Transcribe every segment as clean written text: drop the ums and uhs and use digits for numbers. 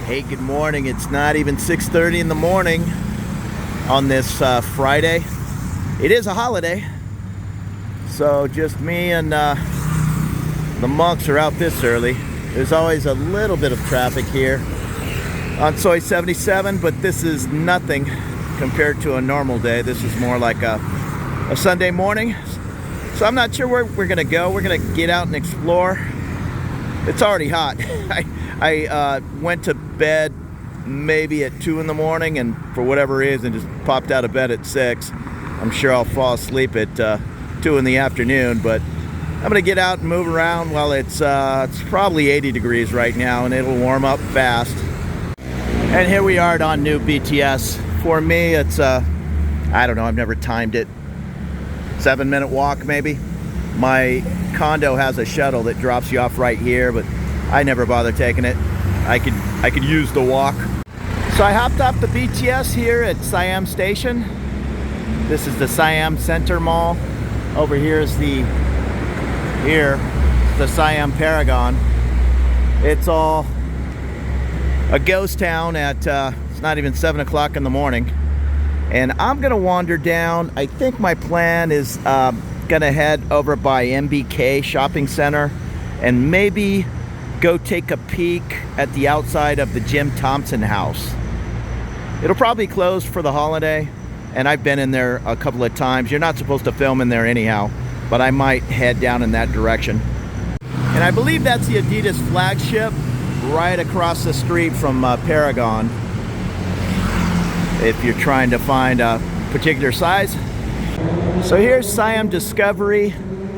Hey, good morning. It's not even 6:30 in the morning on this Friday. It is a holiday, so just me and the monks are out this early. There's always a little bit of traffic here on Soi 77, but this is nothing compared to a normal day. This is more like a Sunday morning. So I'm not sure where we're gonna go. We're gonna get out and explore. It's already hot. I went to bed maybe at 2 in the morning, and for whatever reason just popped out of bed at 6. I'm sure I'll fall asleep at 2 in the afternoon, but I'm gonna get out and move around while it's probably 80 degrees right now, and it'll warm up fast. And here we are on new BTS. For me, it's I don't know, I've never timed it. 7-minute walk maybe. My condo has a shuttle that drops you off right here, but I never bother taking it. I could use the walk. So I hopped off the BTS here at Siam Station. This is the Siam Center Mall. Over here is the Siam Paragon. It's all a ghost town at it's not even 7 o'clock in the morning. And I'm gonna wander down. I think my plan is gonna head over by MBK Shopping Center and maybe go take a peek at the outside of the Jim Thompson house. It'll probably close for the holiday, and I've been in there a couple of times. You're not supposed to film in there anyhow, but I might head down in that direction. And I believe that's the Adidas flagship right across the street from Paragon, if you're trying to find a particular size. So here's Siam Discovery,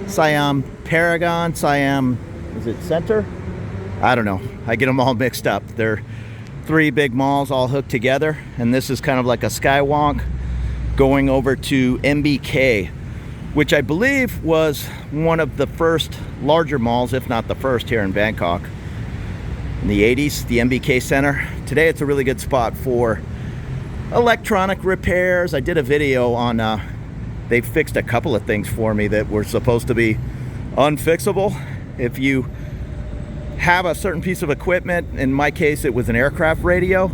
Siam Paragon, Siam, is it Center? I don't know, I get them all mixed up. They're 3 big malls all hooked together, and this is kind of like a skywalk going over to MBK, which I believe was one of the first larger malls, if not the first, here in Bangkok. In the 80s, the MBK Center. Today it's a really good spot for electronic repairs. I did a video on, they fixed a couple of things for me that were supposed to be unfixable. If you have a certain piece of equipment, in my case it was an aircraft radio,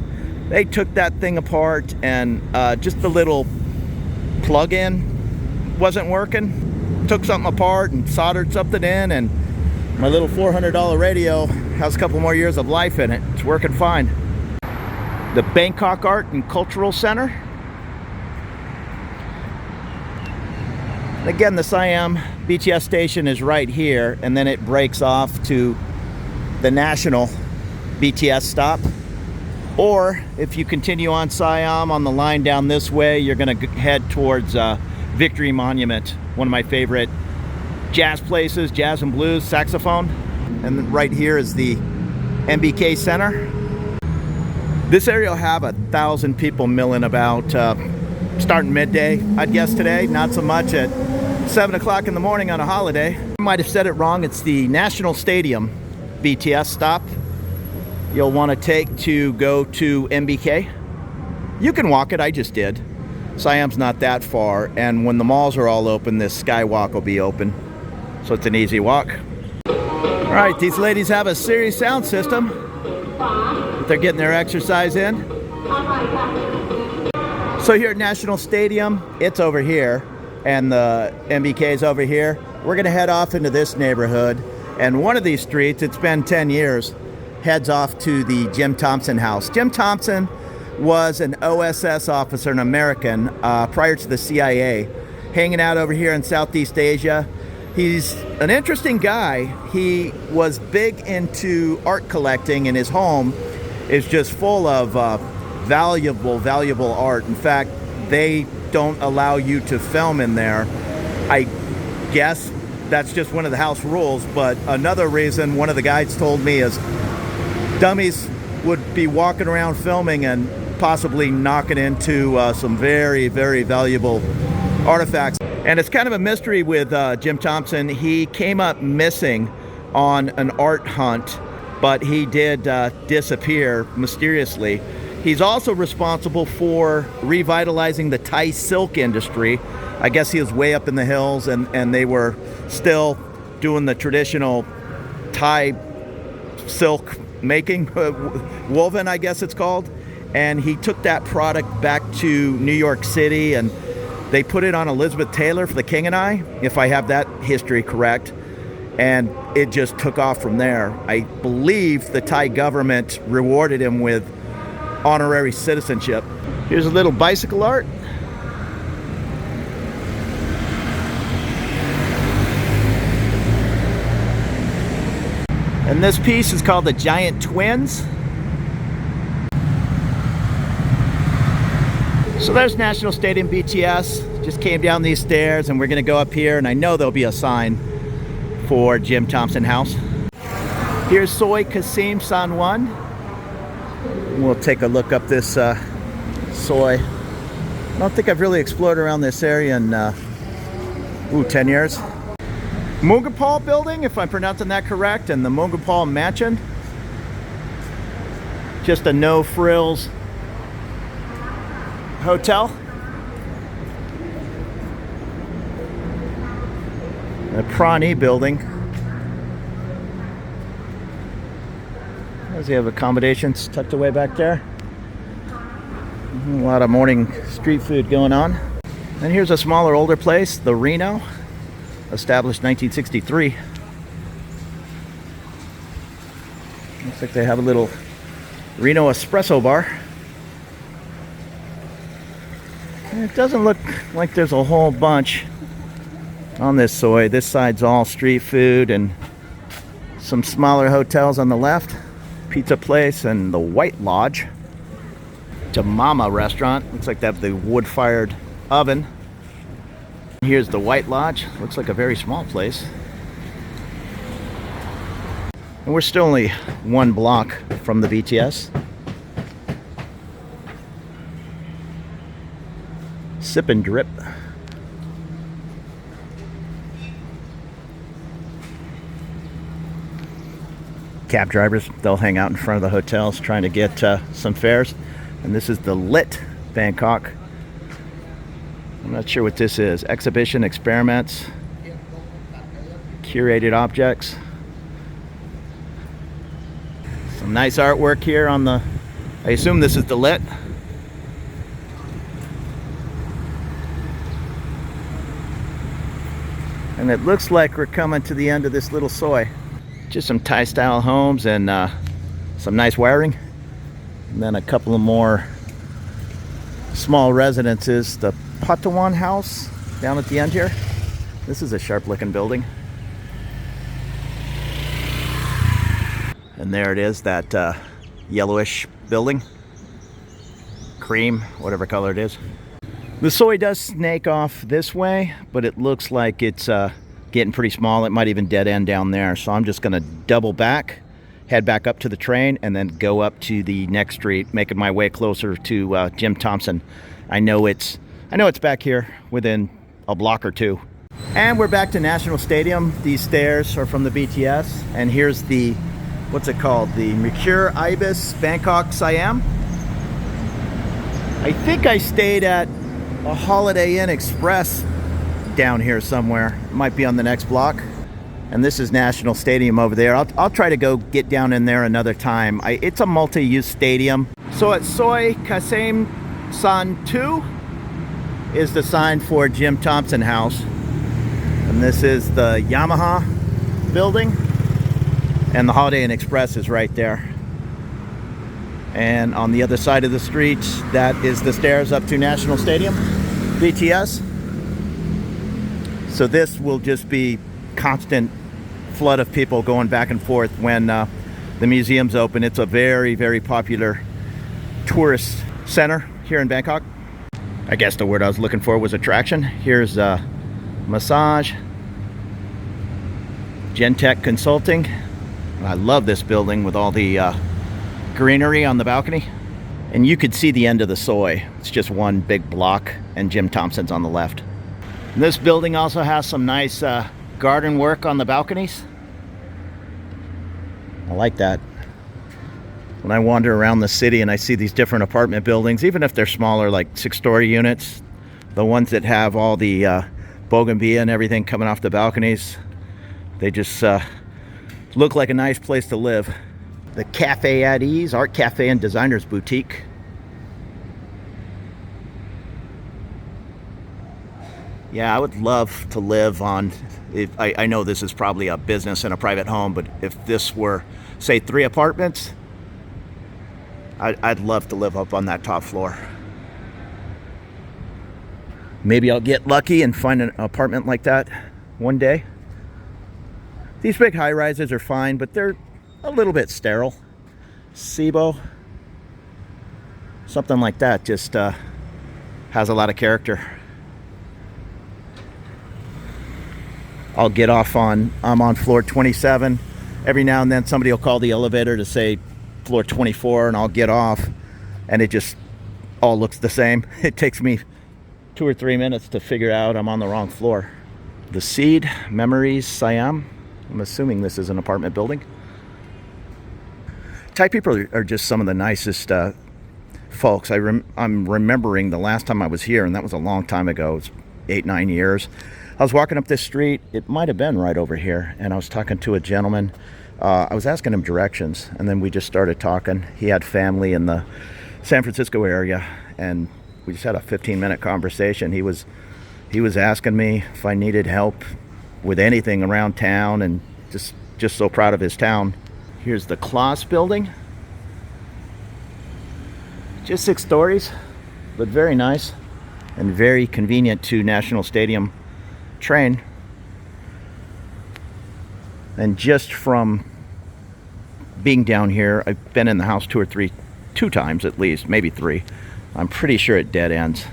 they took that thing apart and just the little plug-in wasn't working. Took something apart and soldered something in, and my little $400 radio has a couple more years of life in it. It's working fine. The Bangkok Art and Cultural Center. Again, the Siam BTS station is right here, and then it breaks off to the national BTS stop. Or if you continue on Siam on the line down this way, you're gonna head towards Victory Monument, one of my favorite jazz places, jazz and blues, saxophone. And then right here is the MBK Center. This area will have 1,000 people milling about starting midday, I'd guess today. Not so much at 7 o'clock in the morning on a holiday. I might have said it wrong. It's the National Stadium BTS stop you'll want to take to go to MBK. You can walk it, I just did. Siam's not that far, and when the malls are all open, this skywalk will be open. So it's an easy walk. All right, these ladies have a series sound system. They're getting their exercise in. So here at National Stadium, it's over here, and the MBK is over here. We're gonna head off into this neighborhood, and one of these streets, it's been 10 years, heads off to the Jim Thompson house. Jim Thompson was an OSS officer, an American, prior to the CIA, hanging out over here in Southeast Asia. He's an interesting guy. He was big into art collecting, and his home is just full of valuable art. In fact, they don't allow you to film in there. I guess that's just one of the house rules, but another reason one of the guides told me is dummies would be walking around filming and possibly knocking into some very valuable artifacts. And it's kind of a mystery with Jim Thompson. He came up missing on an art hunt, but he did disappear mysteriously. He's also responsible for revitalizing the Thai silk industry. I guess he was way up in the hills, and they were still doing the traditional Thai silk making, woven, I guess it's called. And he took that product back to New York City, and they put it on Elizabeth Taylor for The King and I, if I have that history correct. And it just took off from there. I believe the Thai government rewarded him with honorary citizenship. Here's a little bicycle art. And this piece is called the Giant Twins. So there's National Stadium BTS. Just came down these stairs, and we're gonna go up here, and I know there'll be a sign for Jim Thompson House. Here's Soi Kasim San Juan. We'll take a look up this Soi. I don't think I've really explored around this area in 10 years. Mungapal building, if I'm pronouncing that correct, and the Mungapal mansion. Just a no frills hotel. The Prani building. Does he have accommodations tucked away back there? A lot of morning street food going on. And here's a smaller, older place, the Reno, established 1963. Looks like they have a little Reno espresso bar. It doesn't look like there's a whole bunch on this Soi. This side's all street food and some smaller hotels on the left. Pizza place and the White Lodge. Jamama restaurant. Looks like they have the wood-fired oven. Here's the White Lodge. Looks like a very small place. And we're still only one block from the BTS. Sip and drip. Cab drivers, they'll hang out in front of the hotels trying to get some fares. And this is the Lit Bangkok. I'm not sure what this is. Exhibition, experiments, curated objects. Some nice artwork here on the, I assume this is the Lit. And it looks like we're coming to the end of this little Soi. Just some Thai style homes and some nice wiring. And then a couple of more small residences. The Patawan house down at the end here. This is a sharp looking building. And there it is, that yellowish building. Cream, whatever color it is. The Soi does snake off this way, but it looks like it's getting pretty small. It might even dead end down there. So I'm just gonna double back, head back up to the train, and then go up to the next street, making my way closer to Jim Thompson. I know it's back here within a block or two. And we're back to National Stadium. These stairs are from the BTS. And here's the, what's it called? The Mercure Ibis Bangkok Siam. I think I stayed at a Holiday Inn Express down here somewhere. It might be on the next block. And this is National Stadium over there. I'll try to go get down in there another time. It's a multi-use stadium. So at Soi Kasim San 2 is the sign for Jim Thompson House. And this is the Yamaha building. And the Holiday Inn Express is right there. And on the other side of the street, that is the stairs up to National Stadium, BTS. So this will just be constant flood of people going back and forth when the museum's open. It's a very, very popular tourist center here in Bangkok. I guess the word I was looking for was attraction. Here's massage, Gentech Consulting. I love this building with all the greenery on the balcony. And you could see the end of the Soi. It's just one big block, and Jim Thompson's on the left. And this building also has some nice garden work on the balconies. I like that. When I wander around the city and I see these different apartment buildings, even if they're smaller, like 6-story units, the ones that have all the bougainvillea and everything coming off the balconies, they just look like a nice place to live. The Cafe at Ease, Art Cafe and Designers Boutique. Yeah, I would love to live on, I know this is probably a business and a private home, but if this were, say, 3 apartments, I'd love to live up on that top floor. Maybe I'll get lucky and find an apartment like that one day. These big high-rises are fine, but they're a little bit sterile. SIBO, something like that, just has a lot of character. I'll get off I'm on floor 27. Every now and then somebody will call the elevator to say floor 24, and I'll get off, and it just all looks the same. It takes me 2 or 3 minutes to figure out I'm on the wrong floor. The Seed, Memories, Siam. I'm assuming this is an apartment building. Thai people are just some of the nicest folks. I'm remembering the last time I was here, and that was a long time ago. It was 8-9 years. I was walking up this street. It might have been right over here, and I was talking to a gentleman. I was asking him directions, and then we just started talking. He had family in the San Francisco area, and we just had a 15-minute conversation. He was asking me if I needed help with anything around town, and just so proud of his town. Here's the Kloss building. Just 6 stories, but very nice and very convenient to National Stadium train. And just from being down here, I've been in the house 2 times at least, maybe 3. I'm pretty sure it dead ends.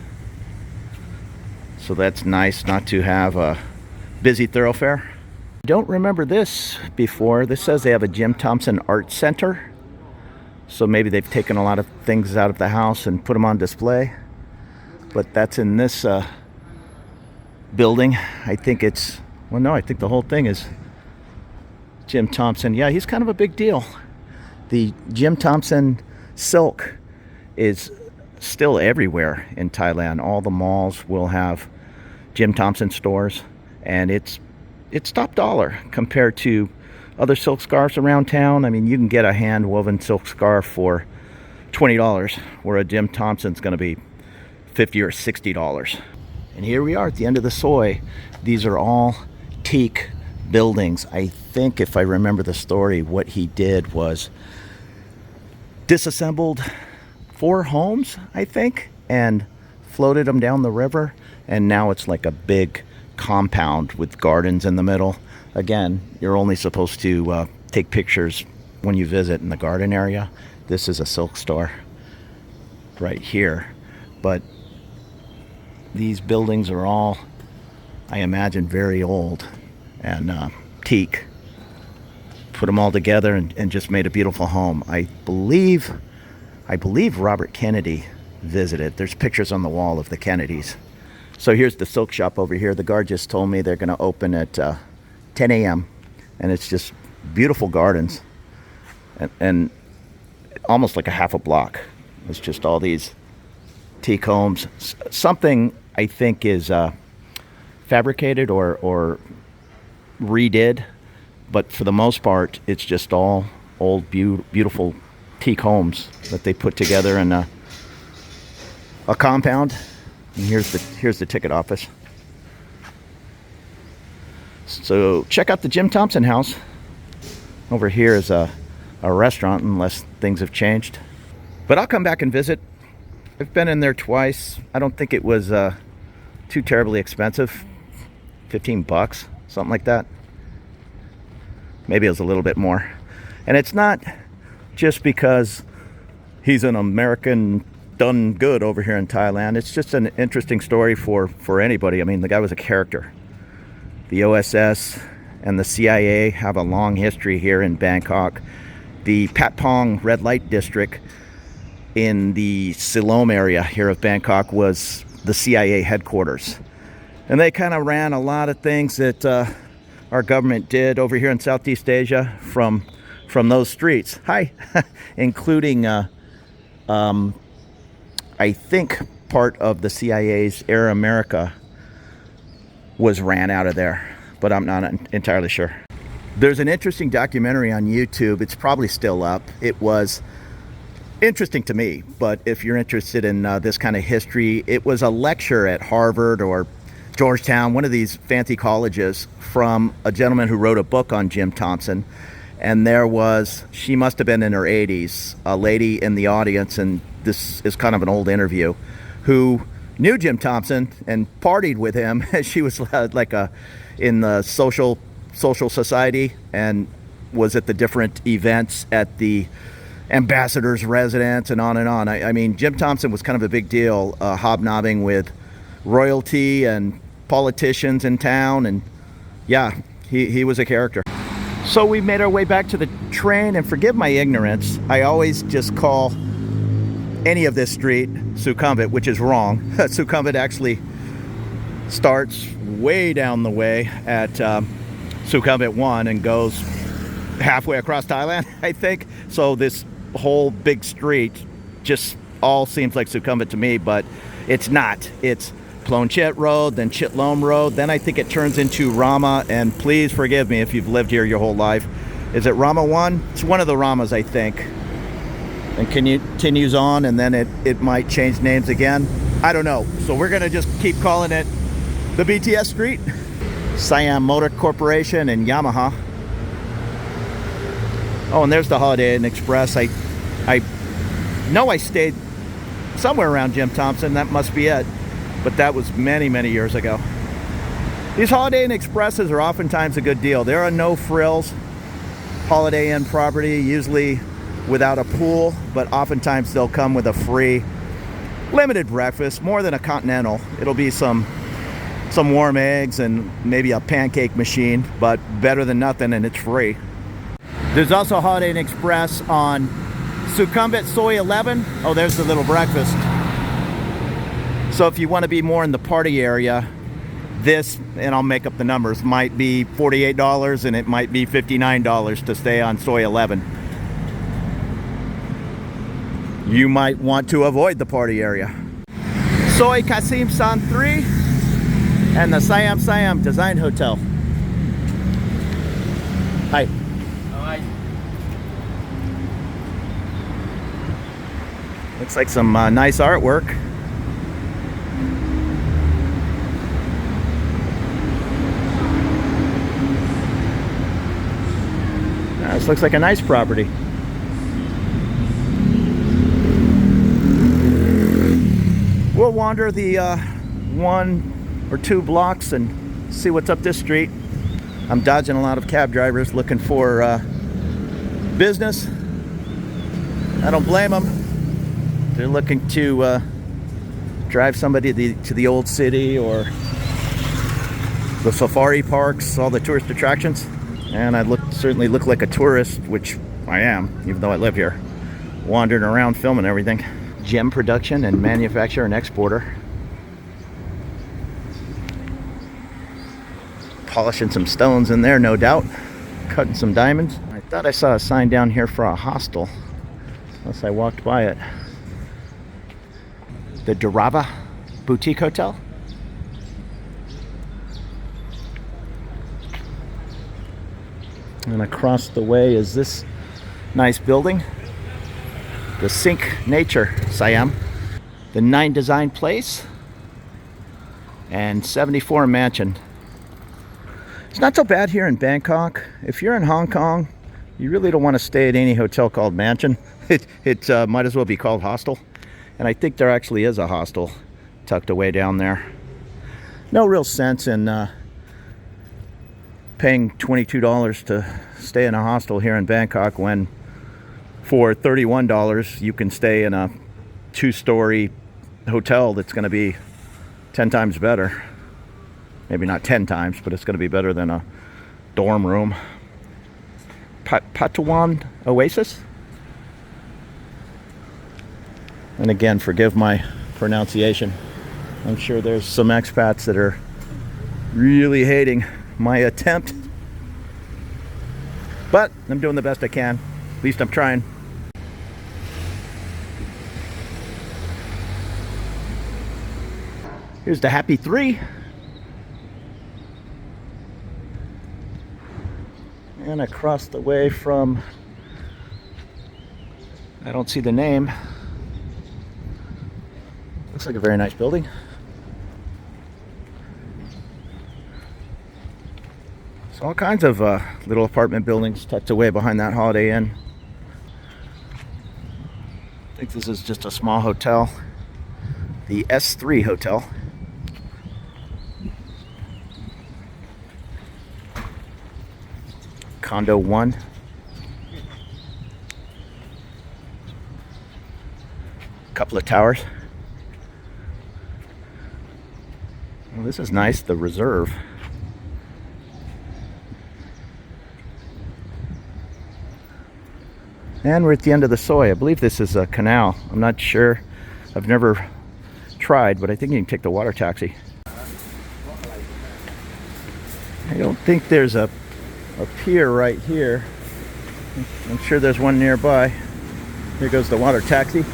So that's nice not to have a busy thoroughfare. Don't remember this before. This says they have a Jim Thompson Art Center. So maybe they've taken a lot of things out of the house and put them on display. But that's in this building. I think it's, well, no, I think the whole thing is Jim Thompson. Yeah, he's kind of a big deal. The Jim Thompson silk is still everywhere in Thailand. All the malls will have Jim Thompson stores, and it's top dollar compared to other silk scarves around town. I mean, you can get a hand woven silk scarf for $20, where a Jim Thompson's going to be $50 or $60. And here we are at the end of the Soi. These are all teak buildings. I think, if I remember the story, what he did was disassembled 4 homes, I think, and floated them down the river. And now it's like a big compound with gardens in the middle. Again, you're only supposed to take pictures when you visit in the garden area. This is a silk store right here. But these buildings are all, I imagine, very old and teak. Put them all together and just made a beautiful home. I believe Robert Kennedy visited. There's pictures on the wall of the Kennedys. So here's the silk shop over here. The guard just told me they're going to open at 10 a.m. and it's just beautiful gardens and almost like a half a block. It's just all these teak homes. Something I think is fabricated or redid, but for the most part, it's just all old, beautiful teak homes that they put together in a compound. And here's the ticket office. So check out the Jim Thompson house. Over here is a restaurant, unless things have changed. But I'll come back and visit. I've been in there twice. I don't think it was too terribly expensive. $15, something like that. Maybe it was a little bit more. And it's not just because he's an American done good over here in Thailand. It's just an interesting story for anybody. I mean, the guy was a character. The OSS and the CIA have a long history here in Bangkok. The Patpong red light district in the Siam area here of Bangkok was the CIA headquarters. And they kind of ran a lot of things that our government did over here in Southeast Asia from those streets. Hi. Including, I think part of the CIA's Air America was ran out of there, but I'm not entirely sure. There's an interesting documentary on YouTube. It's probably still up. It was interesting to me, but if you're interested in this kind of history, it was a lecture at Harvard or Georgetown, one of these fancy colleges, from a gentleman who wrote a book on Jim Thompson. And there was, she must have been in her 80s, a lady in the audience, and this is kind of an old interview, who knew Jim Thompson and partied with him. She was like in the social society and was at the different events at the ambassador's residence and on and on. I mean, Jim Thompson was kind of a big deal, hobnobbing with royalty and politicians in town, and yeah, he was a character. So we made our way back to the train, and forgive my ignorance, I always just call any of this street Sukhumvit, which is wrong. Sukhumvit actually starts way down the way at Sukhumvit 1 and goes halfway across Thailand, I think. So this whole big street just all seems like Sukhumvit to me, but it's not. It's Plonchit Road, then Chitlom Road, then I think it turns into Rama, and please forgive me if you've lived here your whole life. Is it Rama 1? It's one of the Ramas, I think. And continues on, and then it might change names again. I don't know. So we're gonna just keep calling it the BTS Street. Siam Motor Corporation and Yamaha. Oh, and there's the Holiday Inn Express. I know I stayed somewhere around Jim Thompson. That must be it. But that was many, many years ago. These Holiday Inn Expresses are oftentimes a good deal. They're a no-frills Holiday Inn property, usually without a pool, but oftentimes they'll come with a free limited breakfast, more than a continental. It'll be some warm eggs and maybe a pancake machine, but better than nothing, and it's free. There's also Holiday Inn Express on Sukhumvit Soi 11. Oh, there's the little breakfast. So if you want to be more in the party area, this, and I'll make up the numbers, might be $48 and it might be $59 to stay on Soi 11. You might want to avoid the party area. Soi Kasim San 3 and the Siam Design Hotel. Hi. Hi. Looks like some nice artwork. This looks like a nice property. We'll wander the 1 or 2 blocks and see what's up this street. I'm dodging a lot of cab drivers looking for business. I don't blame them. They're looking to drive somebody to the old city or the safari parks, all the tourist attractions. And I certainly look like a tourist, which I am, even though I live here. Wandering around filming everything. Gem production and manufacturer and exporter. Polishing some stones in there, no doubt. Cutting some diamonds. I thought I saw a sign down here for a hostel, unless I walked by it. The Durava Boutique Hotel. And across the way is this nice building, the Sink Nature Siam, the 9 Design Place, and 74 Mansion. It's not so bad here in Bangkok. If you're in Hong Kong, you really don't want to stay at any hotel called Mansion. It might as well be called hostel. And I think there actually is a hostel tucked away down there. No real sense in paying $22 to stay in a hostel here in Bangkok when for $31 you can stay in a 2-story hotel that's going to be 10 times better. Maybe not 10 times, but it's going to be better than a dorm room. Patawan Oasis? And again, forgive my pronunciation. I'm sure there's some expats that are really hating my attempt, but I'm doing the best I can. At least I'm trying. Here's the Happy 3. And across the way from, I don't see the name. Looks like a very nice building. So all kinds of little apartment buildings tucked away behind that Holiday Inn. I think this is just a small hotel. The S3 Hotel. Condo 1. Couple of towers. Well, this is nice, the Reserve. And we're at the end of the soy. I believe this is a canal. I'm not sure. I've never tried, but I think you can take the water taxi. I don't think there's a pier right here. I'm sure there's one nearby. Here goes the water taxi.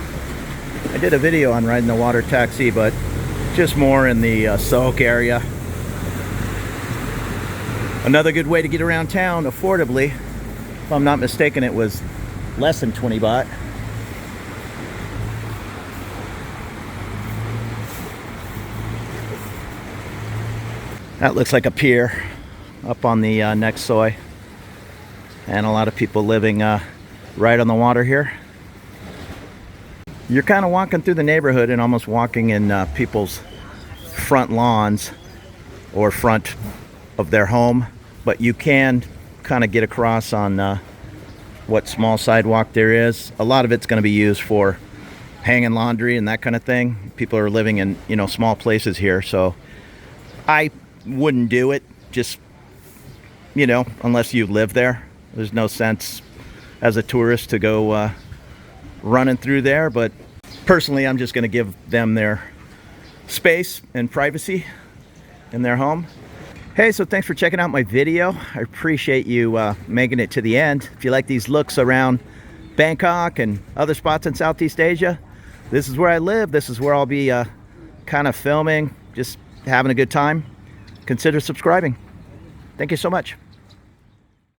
I did a video on riding the water taxi, but just more in the Soak area. Another good way to get around town affordably. If I'm not mistaken, it was less than 20 baht. That looks like a pier up on the next soy, and a lot of people living right on the water here. You're kind of walking through the neighborhood and almost walking in people's front lawns or front of their home, but you can kind of get across on what small sidewalk there is. A lot of it's going to be used for hanging laundry and that kind of thing. People are living in, you know, small places here, so I wouldn't do it, just, you know, unless you live there. There's no sense as a tourist to go running through there, but personally I'm just going to give them their space and privacy in their home. Hey, so thanks for checking out my video. I appreciate you making it to the end. If you like these looks around Bangkok and other spots in Southeast Asia, this is where I live. This is where I'll be kind of filming, just having a good time. Consider subscribing. Thank you so much.